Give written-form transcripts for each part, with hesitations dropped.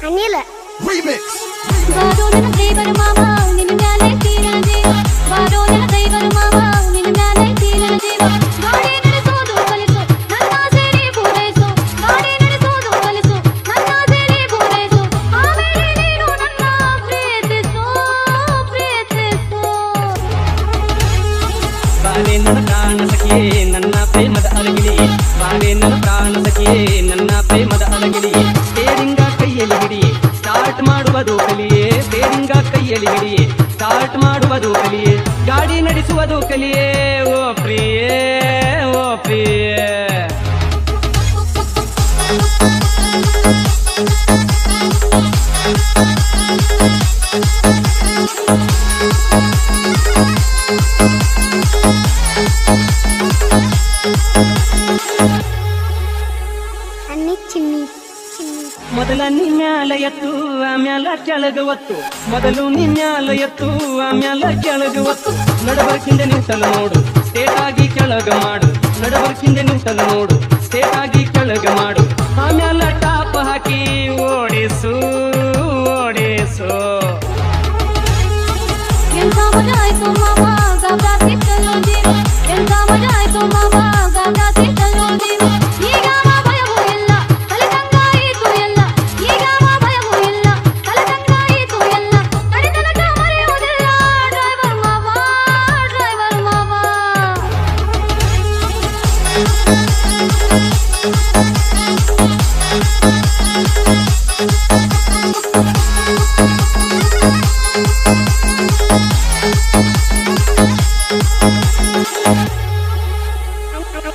ಅನಿಲ Remix. ಬಾರೋ ನನ್ನ ದೇವರ ಮಾವ ನಿನ್ನ ಮ್ಯಾಲೆ ತೀರ ಜೀವ ಬಾರೋ ನನ್ನ ದೇವರ ಮಾವ ನಿನ್ನ ಮ್ಯಾಲೆ ತೀರ ಜೀವ ಗಾಡಿ ನಡೆಸೋದು ಕಲಿಸು ನನ್ನ ಸೇರಿ ಪೂರೈಸು ಗಾಡಿ ನಡೆಸೋದು ಕಲಿಸು ನನ್ನ ಸೇರಿ ಪೂರೈಸು ಆಮೇಲೆ ನೀನು ನನ್ನ ಪ್ರೀತಿಸು ಪ್ರೀತಿಸು ಬಾರೆ ನನ್ನ ಪ್ರಾಣ ಸಖಿಯೇ ನನ್ನ ಪ್ರೇಮದ ಅಲಗಿಲಿ ಬಾರೆ ನನ್ನ ಪ್ರಾಣ ಸಖಿಯೇ ನನ್ನ ಪ್ರೇಮದ ಅಲಗಿಲಿ ಸ್ಟೇರಿಂಗ ಕೈಯಲ್ಲಿ ಹಿಡಿ ಸ್ಟಾರ್ಟ್ ಮಾಡುವುದು ಕಲಿಯೇ ಸ್ಟೇರಿಂಗ ಕೈಯಲ್ಲಿ ಹಿಡಿ ಸ್ಟಾರ್ಟ್ ಮಾಡುವುದು ಕಲಿಯೇ ಗಾಡಿ ನಡೆಸುವುದು ಕಲಿಯೇ ಓ ಪ್ರಿಯೇ ಓ ಪ್ರಿಯೇ ಅನ್ನಿ ಚಿನ್ನಿ ಚಿನ್ನಿ ಮೊದಲ ನಿಮ್ಯಾಲ ಎತ್ತು ಆಮ್ಯಾಲ ಕೆಳಗ ಒತ್ತು ಮೊದಲು ನಿಮ್ಯಾಲ ಎತ್ತು ಆಮ್ಯಾಲ ಕೆಳಗ ಒತ್ತು ನಡಬರ್ಕಿಂದ ನಿಂತಲು ನೋಡು ಸ್ಟೇಟ್ ಆಗಿ ಕೆಳಗ ಮಾಡು ನಡಬರ್ಕಿಂದ ನಿಂತಲು ನೋಡು ಸ್ಟೇಟ್ ಆಗಿ ಕೆಳಗ ಮಾಡು ಆಮ್ಯಾಲ ಟಾಪ್ ಹಾಕಿ ಓಡಿಸು ಓಡಿಸು ಎಂತ ಮಜಾ ಆಯ್ತು ಮಾವ ಗಾಬ್ರಾ ಸಿಕ್ಕಲು ಜೀವ ಎಂತ ಮಜಾ ಆಯ್ತು ಮಾವ ಗಾಬ್ರಾ ಸಿಕ್ಕಲು ಜೀವ ಈಗ ಭಯವೂ ಇಲ್ಲ ಕಲಿತಂಗಾಯಿತು ಎಲ್ಲ ಈಗ ಭಯವೂ ಇಲ್ಲ ಕಲಿತಂಗಾಯಿತು ಎಲ್ಲ ಕಡಿತನಕ ಮರೆಯುವುದಿಲ್ಲ ಡ್ರೈವರ್ ಮಾವ ಡ್ರೈವರ್ ಮಾವ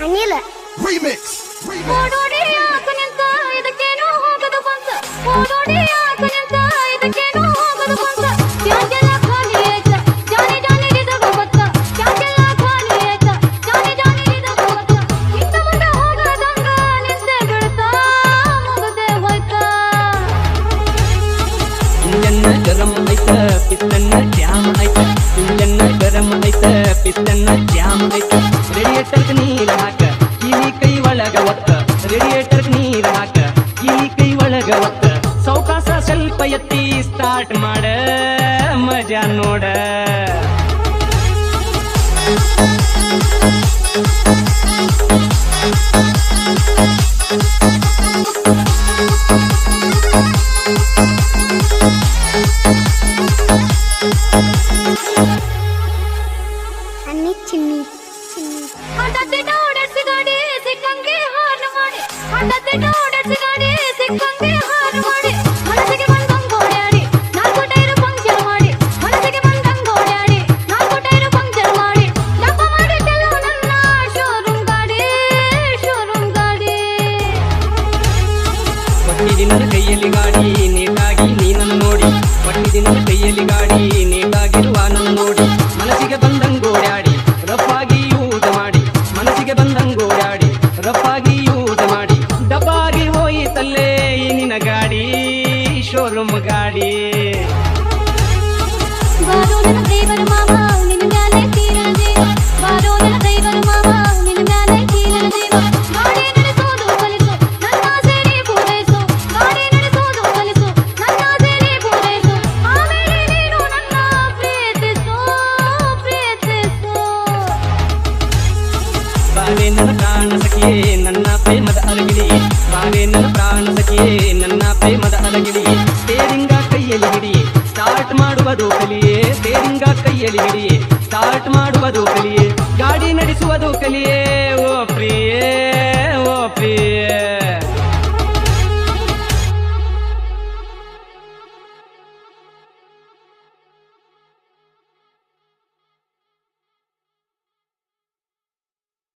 ಅನಿಲ Remix. ಓಡೋಡಿ ಯಾಕೆ ನಿಂತ ಇದಕ್ಕೇನೋ ಹೋಗದು ಬಂತ ಓಡೋಡಿ ಯಾಕೆ ನಿಂತ ಇದಕ್ಕೇನೋ ಹೋಗದು ಬಂತ ಯಾಕೆಲ್ಲ ಖಾಲಿ ಆಯ್ತ ಜಾನಿ ಜಾನಿ ಇದಾಗ ಗೊತ್ತ ಯಾಕೆಲ್ಲ ಖಾಲಿ ಆಯ್ತ ಜಾನಿ ಜಾನಿ ಇದಾಗ ಗೊತ್ತ ಇಂತ ಮುಂದೆ ಹೋಗದಂಗ ನಿಂತೆ ಬಿಡ್ತಾ ಮುಗದೆ ಹೋಯ್ತಾ ಇಂಜನ್ನ ಗರಂ ಐತ ಪಿಸ್ತನ್ನ ಜಾಮ್ ಐತ ಇಂಜನ್ನ ಗರಂ ಐತ ಪಿಸ್ತನ್ನ ಜಾಮ್ ಐತ ರೇಡಿಯೇಟರ್ಗೆ ನೀರ ಹಾಕ ಕೀಲಿ ಕೈ ಒಳಗ ಒತ್ತ ರೇಡಿಯೇಟರ್ಗೆ ನೀರ ಹಾಕ ಕೀಲಿ ಕೈ ಒಳಗ ಒತ್ತ ಸೌಕಾಸ ಸ್ವಲ್ಪ ಎತ್ತಿ ಸ್ಟಾರ್ಟ್ ಮಾಡ ಮಜಾ ನೋಡ ಅನ್ನಿ ಚಿನ್ನಿ ಚಿನ್ನಿ ಹಠದಿನ ಓಡಿಸಿ ಗಾಡಿ ಸಿಕ್ಕಂಗೆ ಹಾರು ಮಾಡಿ ಹಠದಿನ ಓಡಿಸಿ ಗಾಡಿ ಸಿಕ್ಕಂಗೆ ಹಾರು ಮಾಡಿ ಮನಸ್ಸಿಗೆ ಬಂದಂಗ ಓಡಾಡಿ ನಾಲ್ಕು ಟೈರು ಪಂಕ್ಚರ್ ಮಾಡಿ ಮನಸ್ಸಿಗೆ ಬಂದಂಗ ಓಡಾಡಿ ನಾಲ್ಕು ಟೈರು ಪಂಕ್ಚರ್ ಮಾಡಿ ಡಬ್ಬ ಮಾಡಿದ್ದೆಲ್ಲ ನನ್ನ ಶೋರೂಮ್ ಗಾಡಿ ಶೋರೂಮ್ ಗಾಡಿ ಪಟ್ಟಿದಿನ ಕೈಯಲ್ಲಿ ಗಾಡಿ ನೇಟಾಗಿ ನೀನನ್ನು ನೋಡಿ ಪಟ್ಟಿದಿನ ಕೈಯಲ್ಲಿ ಗಾಡಿ ನೇಟಾಗಿರುವ ನನ್ನ ನೋಡಿ ಮನಸ್ಸಿಗೆ ಬಂದಂಗೋಡ್ಯಾಡಿ ರಫಾಗಿ ಯೂಸ್ ಮಾಡಿ ಮನಸ್ಸಿಗೆ ಬಂದಂಗೋಡ್ಯಾಡಿ ರಫಾಗಿ ಯೂಸ್ ಮಾಡಿ ಡಬ್ಬಾಗಿ ಹೋಯಿತಲ್ಲೇ ಈ ನಿನ್ನ ಗಾಡಿ ಶೋರೂಮ್ ಗಾಡಿ ಬಾರೋ ನನ್ನ ದೇವರ ಮಾವ ನಿನ್ನ ಮ್ಯಾಲೆ ತೀರ ಜೀವ ಬಾರೋ ನನ್ನ ದೇವರ ಮಾವ ನಿನ್ನ ಮ್ಯಾಲೆ ತೀರ ಜೀವ ಗಾಡಿ ನಡೆಸೋದು ಕಲಿಸು ನನ್ನ ಸೇರಿ ಪೂರೈಸು ಗಾಡಿ ನಡೆಸೋದು ಕಲಿಸು ನನ್ನ ಸೇರಿ ಪೂರೈಸು ಆಮೇಲೆ ನೀನು ನನ್ನ ಪ್ರೀತಿಸು ಪ್ರೀತಿಸು ಬಾರೆ ನನ್ನ ಪ್ರಾಣ ಸಖಿಯೇ ನನ್ನ ಪ್ರೇಮದ ಅಲಗಿಲಿ ಬಾರೆ ನನ್ನ ಪ್ರಾಣ ಸಖಿಯೇ ನನ್ನ ಪ್ರೇಮದ ಅಲಗಿಲಿ ಸ್ಟೇರಿಂಗ ಕೈಯಲ್ಲಿ ಹಿಡಿ ಸ್ಟಾರ್ಟ್ ಮಾಡುವುದು ಕಲಿಯೇ ಸ್ಟೇರಿಂಗ ಕೈಯಲ್ಲಿ ಹಿಡಿ ಸ್ಟಾರ್ಟ್ ಮಾಡುವುದು ಕಲಿಯೇ ಗಾಡಿ ನಡೆಸುವುದು ಕಲಿಯೇ